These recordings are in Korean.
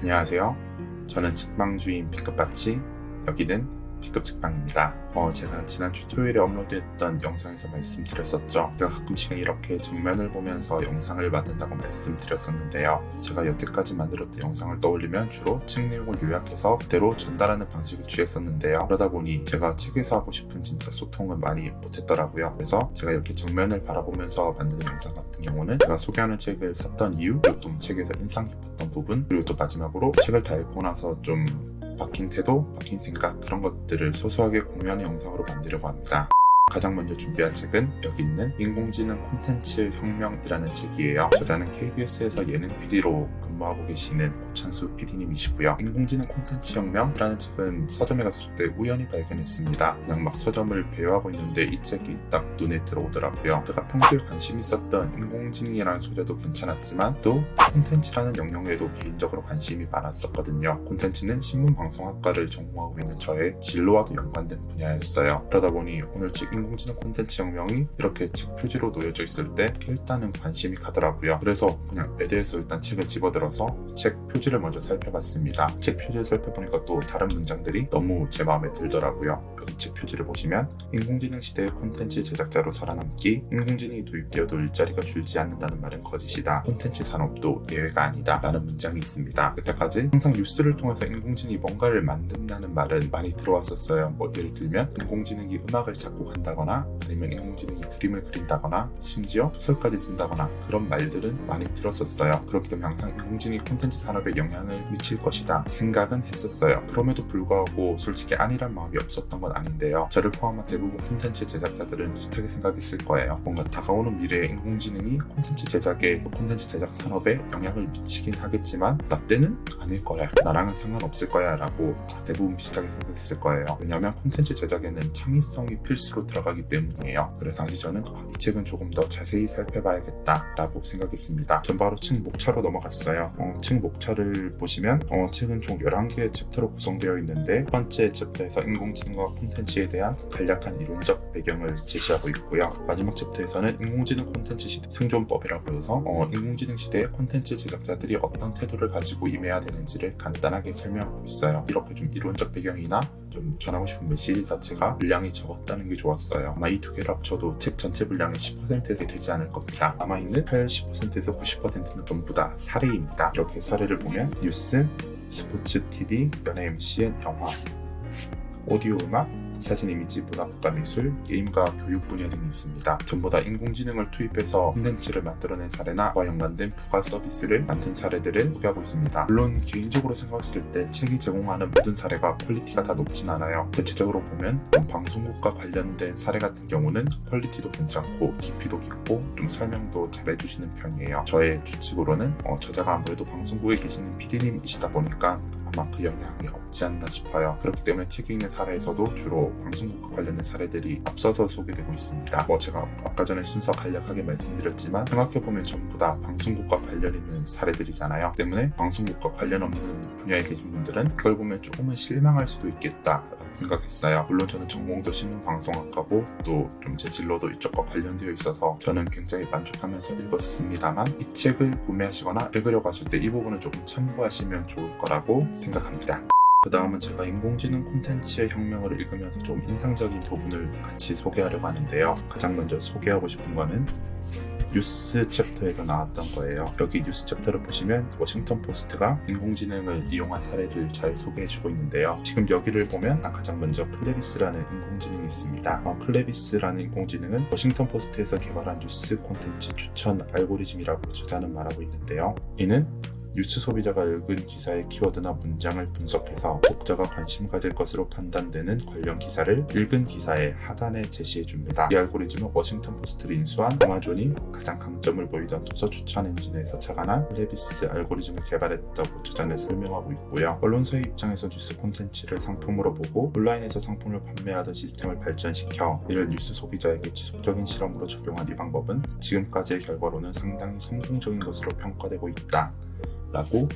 안녕하세요. 저는 책방주인 B급바치, 여기는 B급 책방입니다. 제가 지난주 토요일에 업로드했던 영상에서 말씀드렸었죠. 제가 가끔씩은 이렇게 정면을 보면서 영상을 만든다고 말씀드렸었는데요. 제가 여태까지 만들었던 영상을 떠올리면 주로 책 내용을 요약해서 그대로 전달하는 방식을 취했었는데요. 그러다 보니 제가 책에서 하고 싶은 진짜 소통은 많이 못했더라고요. 그래서 제가 이렇게 정면을 바라보면서 만드는 영상 같은 경우는 제가 소개하는 책을 샀던 이유, 그리고 또 책에서 인상 깊었던 부분, 그리고 또 마지막으로 책을 다 읽고 나서 좀 바뀐 태도, 바뀐 생각, 그런 것들을 소소하게 공유하는 영상으로 만들려고 합니다. 가장 먼저 준비한 책은 여기 있는 인공지능 콘텐츠 혁명이라는 책이에요. 저자는 KBS에서 예능 PD로 근무하고 계시는 고찬수 PD님이시고요. 인공지능 콘텐츠 혁명이라는 책은 서점에 갔을 때 우연히 발견했습니다. 그냥 막 서점을 배회하고 있는데 이 책이 딱 눈에 들어오더라고요. 제가 평소에 관심 있었던 인공지능이라는 소재도 괜찮았지만 또 콘텐츠라는 영역에도 개인적으로 관심이 많았었거든요. 콘텐츠는 신문방송학과를 전공하고 있는 저의 진로와도 연관된 분야였어요. 그러다 보니 오늘 책 인공지능 콘텐츠 혁명이 이렇게 책 표지로 놓여져 있을 때 일단은 관심이 가더라고요. 그래서 그냥 애대해서 일단 책을 집어들어서 책 표지를 먼저 살펴봤습니다. 책 표지를 살펴보니까 또 다른 문장들이 너무 제 마음에 들더라고요. 여기 책 표지를 보시면 인공지능 시대의 콘텐츠 제작자로 살아남기, 인공지능이 도입되어도 일자리가 줄지 않는다는 말은 거짓이다. 콘텐츠 산업도 예외가 아니다. 라는 문장이 있습니다. 여태까지 항상 뉴스를 통해서 인공지능이 뭔가를 만든다는 말은 많이 들어왔었어요. 예를 들면 인공지능이 음악을 작곡한다거나 아니면 인공지능이 그림을 그린다거나 심지어 소설까지 쓴다거나 그런 말들은 많이 들었었어요. 그렇기 때문에 항상 인공지능이 콘텐츠 산업에 영향을 미칠 것이다 생각은 했었어요. 그럼에도 불구하고 솔직히 아니란 마음이 없었던 건 아닌데요. 저를 포함한 대부분 콘텐츠 제작자들은 비슷하게 생각했을 거예요. 뭔가 다가오는 미래에 인공지능이 콘텐츠 제작에, 콘텐츠 제작 산업에 영향을 미치긴 하겠지만 나 때는 아닐 거야, 나랑은 상관없을 거야 라고 대부분 비슷하게 생각했을 거예요. 왜냐하면 콘텐츠 제작에는 창의성이 필수로 들어가기 때문이에요. 그래서 당시 저는 이 책은 조금 더 자세히 살펴봐야겠다 라고 생각했습니다. 전 바로 책 목차로 넘어갔어요. 책 목차를 보시면 책은 총 11개의 챕터로 구성되어 있는데 첫 번째 챕터에서 인공지능과 콘텐츠에 대한 간략한 이론적 배경을 제시하고 있고요. 마지막 챕터에서는 인공지능 콘텐츠 시대 생존법이라고 해서 인공지능 시대의 콘텐츠 제작자들이 어떤 태도를 가지고 임해야 되는지를 간단하게 설명하고 있어요. 이렇게 좀 이론적 배경이나 좀 전하고 싶은 메시지 자체가 분량이 적었다는 게 좋았어요. 아마 이 두 개를 합쳐도 책 전체 분량의 10%에서 되지 않을 겁니다. 남아있는 80%에서 90%는 전부 다 사례입니다. 이렇게 사례를 보면 뉴스, 스포츠, TV, 연예 MCN, 영화, 오디오 음악, 사진, 이미지, 문화, 국가, 미술, 게임과 교육 분야 등이 있습니다. 전부 다 인공지능을 투입해서 콘텐츠를 만들어낸 사례나 그와 연관된 부가 서비스를 만든 사례들을 소개하고 있습니다. 물론 개인적으로 생각했을 때 책이 제공하는 모든 사례가 퀄리티가 다 높진 않아요. 대체적으로 보면 방송국과 관련된 사례 같은 경우는 퀄리티도 괜찮고 깊이도 깊고 좀 설명도 잘 해주시는 편이에요. 저의 추측으로는 저자가 아무래도 방송국에 계시는 PD님이시다 보니까 아마 그 영향이 없지 않나 싶어요. 그렇기 때문에 책에 있는 사례에서도 주로 방송국과 관련된 사례들이 앞서서 소개되고 있습니다. 제가 아까 전에 순서 간략하게 말씀드렸지만 생각해보면 전부 다 방송국과 관련 있는 사례들이잖아요. 때문에 방송국과 관련 없는 분야에 계신 분들은 그걸 보면 조금은 실망할 수도 있겠다 생각했어요. 물론 저는 전공도 신문방송학과고 또 좀 제 진로도 이쪽과 관련되어 있어서 저는 굉장히 만족하면서 읽었습니다만 이 책을 구매하시거나 읽으려고 하실 때 이 부분을 조금 참고하시면 좋을 거라고 생각합니다. 그 다음은 제가 인공지능 콘텐츠의 혁명을 읽으면서 좀 인상적인 부분을 같이 소개하려고 하는데요. 가장 먼저 소개하고 싶은 거는 뉴스 챕터에서 나왔던 거예요. 여기 뉴스 챕터를 보시면 워싱턴 포스트가 인공지능을 이용한 사례를 잘 소개해주고 있는데요. 지금 여기를 보면 가장 먼저 클레비스라는 인공지능이 있습니다. 클레비스라는 인공지능은 워싱턴 포스트에서 개발한 뉴스 콘텐츠 추천 알고리즘이라고 저자는 말하고 있는데요. 이는 뉴스 소비자가 읽은 기사의 키워드나 문장을 분석해서 독자가 관심 가질 것으로 판단되는 관련 기사를 읽은 기사의 하단에 제시해줍니다. 이 알고리즘은 워싱턴 포스트를 인수한 아마존이 가장 강점을 보이던 도서 추천 엔진에서 착안한 클레비스 알고리즘을 개발했다고 저자는 설명하고 있고요. 언론사의 입장에서 뉴스 콘텐츠를 상품으로 보고 온라인에서 상품을 판매하던 시스템을 발전시켜 이를 뉴스 소비자에게 지속적인 실험으로 적용한 이 방법은 지금까지의 결과로는 상당히 성공적인 것으로 평가되고 있다 라고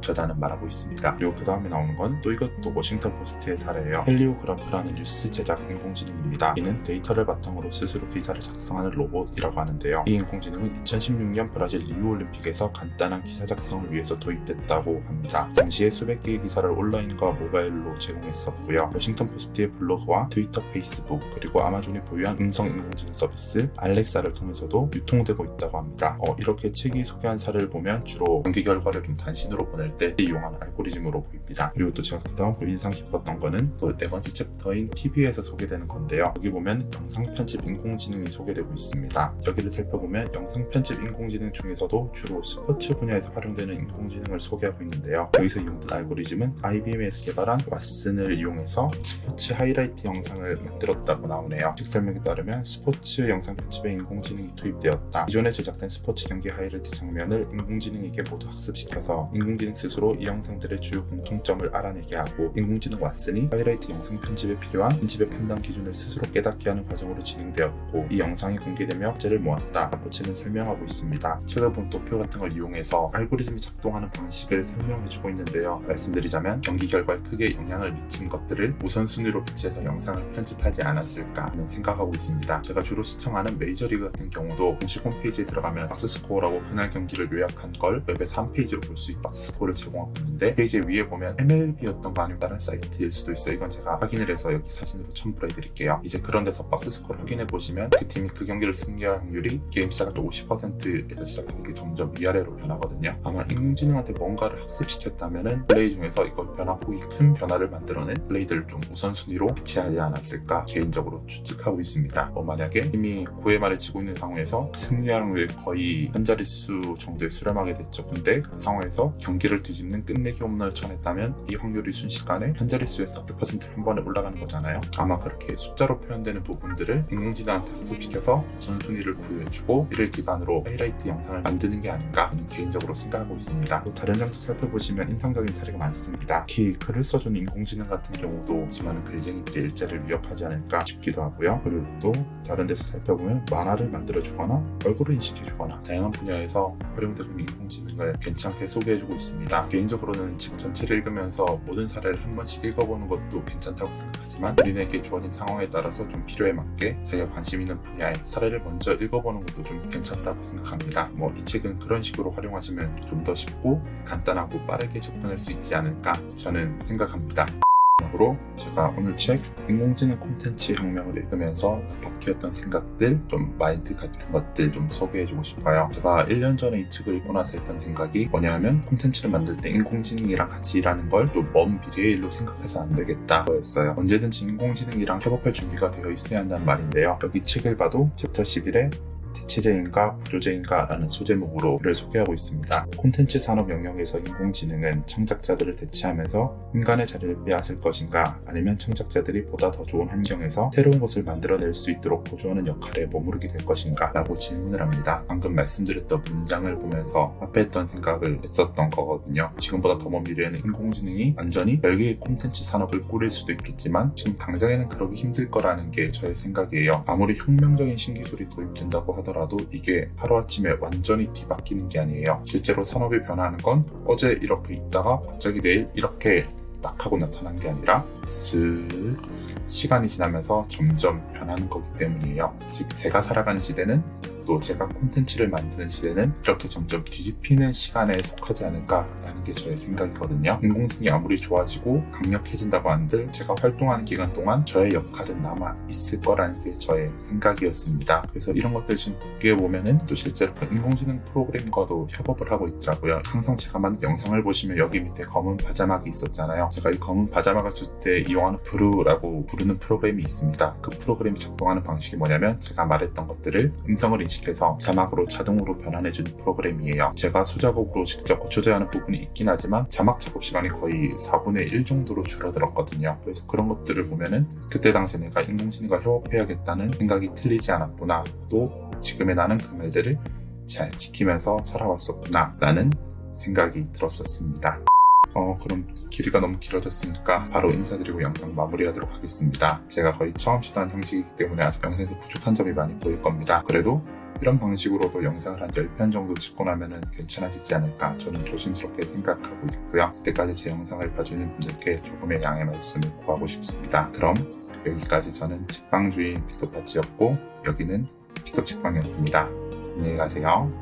저자는 말하고 있습니다. 그리고 그 다음에 나오는 건 또 이것도 워싱턴 포스트의 사례예요. 헬리오그라프라는 뉴스 제작 인공지능입니다. 이는 데이터를 바탕으로 스스로 기사를 작성하는 로봇이라고 하는데요. 이 인공지능은 2016년 브라질 리우올림픽에서 간단한 기사 작성을 위해서 도입됐다고 합니다. 당시에 수백 개의 기사를 온라인과 모바일로 제공했었고요. 워싱턴 포스트의 블로그와 트위터, 페이스북, 그리고 아마존이 보유한 음성 인공지능 서비스 알렉사를 통해서도 유통되고 있다고 합니다. 이렇게 책이 소개한 사례를 보면 주로 경기 결과를 좀 단신으로 보낼 때 이용하는 알고리즘으로 보입니다. 그리고 또 제가 그다음 인상 깊었던 거는 또 네 번째 챕터인 TV에서 소개되는 건데요. 여기 보면 영상 편집 인공지능이 소개되고 있습니다. 여기를 살펴보면 영상 편집 인공지능 중에서도 주로 스포츠 분야에서 활용되는 인공지능을 소개하고 있는데요. 여기서 이용된 알고리즘은 IBM에서 개발한 왓슨을 이용해서 스포츠 하이라이트 영상을 만들었다고 나오네요. 책 설명에 따르면 스포츠 영상 편집에 인공지능이 투입되었다. 기존에 제작된 스포츠 경기 하이라이트 장면을 인공지능에게 모두 학습시켜서 인공지능 스스로 이 영상들의 주요 공통점을 알아내게 하고 인공지능 왓슨이 하이라이트 영상 편집에 필요한 편집의 판단 기준을 스스로 깨닫게 하는 과정으로 진행되었고 이 영상이 공개되며 학제를 모았다라고 책은 설명하고 있습니다. 책을 본 도표 같은 걸 이용해서 알고리즘이 작동하는 방식을 설명해주고 있는데요. 말씀드리자면 경기 결과에 크게 영향을 미친 것들을 우선순위로 배치해서 영상을 편집하지 않았을까 하는 생각하고 있습니다. 제가 주로 시청하는 메이저리그 같은 경우도 공식 홈페이지에 들어가면 박스스코어라고 그날 경기를 요약한 걸 웹에서 한 페이지로 볼 수 있는 박스스코어를 제공하고 있는데 페이지 위에 보면 MLB였던가 아니면 다른 사이트일 수도 있어요. 이건 제가 확인을 해서 여기 사진으로 첨부를 해드릴게요. 이제 그런 데서 박스스코어를 확인해 보시면 그 팀이 그 경기를 승리할 확률이 게임 시작할 때 50%에서 시작하는 게 점점 위아래로 변하거든요. 아마 인공지능한테 뭔가를 학습시켰다면은 플레이 중에서 이걸 변화폭이 큰 변화를 만들어낸 플레이들을 좀 우선순위로 배치하지 않았을까 개인적으로 추측하고 있습니다. 만약에 팀이 9회 말에 지고 있는 상황에서 승리할 확률이 거의 한 자릿수 정도에 수렴하게 됐죠. 근데 그 상황에서 경기를 뒤집는 끝내기 홈런을 쳐냈다면 이 확률이 순식간에 한 자릿수에서 100%를 한 번에 올라가는 거잖아요. 아마 그렇게 숫자로 표현되는 부분들을 인공지능한테 학습시켜서 우선순위를 부여해주고 이를 기반으로 하이라이트 영상을 만드는 게 아닌가 하는 개인적으로 생각하고 있습니다. 또 다른 점도 살펴보시면 인상적인 사례가 많습니다. 특히 글을 써주는 인공지능 같은 경우도 수많은 글쟁이들의 일자리를 위협하지 않을까 싶기도 하고요. 그리고 또 다른 데서 살펴보면 만화를 만들어주거나 얼굴을 인식해주거나 다양한 분야에서 활용되고 있는 인공지능을 괜찮게 소개해주고 있습니다. 개인적으로는 책 전체를 읽으면서 모든 사례를 한 번씩 읽어보는 것도 괜찮다고 생각하지만 우리에게 주어진 상황에 따라서 좀 필요에 맞게 자기가 관심 있는 분야의 사례를 먼저 읽어보는 것도 좀 괜찮다고 생각합니다. 이 책은 그런 식으로 활용하시면 좀 더 쉽고 간단하고 빠르게 접근할 수 있지 않을까 저는 생각합니다. 마지막으로 제가 오늘 책 인공지능 콘텐츠 혁명을 읽으면서 바뀌었던 생각들, 좀 마인드 같은 것들 좀 소개해주고 싶어요. 제가 1년 전에 이 책을 읽고 나서 했던 생각이 뭐냐면 콘텐츠를 만들 때 인공지능이랑 같이 일하는 걸 좀 먼 미래의 일로 생각해서 안 되겠다 거였어요. 언제든지 인공지능이랑 협업할 준비가 되어 있어야 한다는 말인데요. 여기 책을 봐도 챕터 11에 대체제인가 보조제인가 라는 소제목으로 이를 소개하고 있습니다. 콘텐츠 산업 영역에서 인공지능은 창작자들을 대체하면서 인간의 자리를 빼앗을 것인가 아니면 창작자들이 보다 더 좋은 환경에서 새로운 것을 만들어낼 수 있도록 보조하는 역할에 머무르게 될 것인가 라고 질문을 합니다. 방금 말씀드렸던 문장을 보면서 앞에 했던 생각을 했었던 거거든요. 지금보다 더 먼 미래에는 인공지능이 완전히 별개의 콘텐츠 산업을 꾸릴 수도 있겠지만 지금 당장에는 그러기 힘들 거라는 게 저의 생각이에요. 아무리 혁명적인 신기술이 도입된다고 하더라도 이게 하루아침에 완전히 뒤바뀌는 게 아니에요. 실제로 산업이 변하는 건 어제 이렇게 있다가 갑자기 내일 이렇게 딱 하고 나타난 게 아니라 쓱 시간이 지나면서 점점 변하는 거기 때문이에요. 즉 제가 살아가는 시대는 또 제가 콘텐츠를 만드는 시대는 이렇게 점점 뒤집히는 시간에 속하지 않을까라는 게 저의 생각이거든요. 인공지능이 아무리 좋아지고 강력해진다고 한들 제가 활동하는 기간 동안 저의 역할은 남아있을 거라는 게 저의 생각이었습니다. 그래서 이런 것들 지금 보면은 또 실제로 그 인공지능 프로그램과도 협업을 하고 있자고요. 항상 제가 만든 영상을 보시면 여기 밑에 검은 바자막이 있었잖아요. 제가 이 검은 바자막을 줄 때 이용하는 브루라고 부르는 프로그램이 있습니다. 그 프로그램이 작동하는 방식이 뭐냐면 제가 말했던 것들을 음성을 인식해서 자막으로 자동으로 변환해주는 프로그램이에요. 제가 수작업으로 직접 조절하는 부분이 있긴 하지만 자막 작업 시간이 거의 4분의 1 정도로 줄어들었거든요. 그래서 그런 것들을 보면은 그때 당시에 내가 인공지능과 협업해야겠다는 생각이 틀리지 않았구나. 또 지금의 나는 그 말들을 잘 지키면서 살아왔었구나 라는 생각이 들었었습니다. 그럼 길이가 너무 길어졌으니까 바로 인사드리고 영상 마무리하도록 하겠습니다. 제가 거의 처음 시도한 형식이기 때문에 아직 영상에서 부족한 점이 많이 보일 겁니다. 그래도 이런 방식으로도 영상을 한 10편 정도 찍고 나면 괜찮아지지 않을까 저는 조심스럽게 생각하고 있고요. 그때까지 제 영상을 봐주는 분들께 조금의 양해 말씀을 구하고 싶습니다. 그럼 여기까지 저는 책방주인 픽업파치였고 여기는 픽업 책방이었습니다. 안녕히 가세요.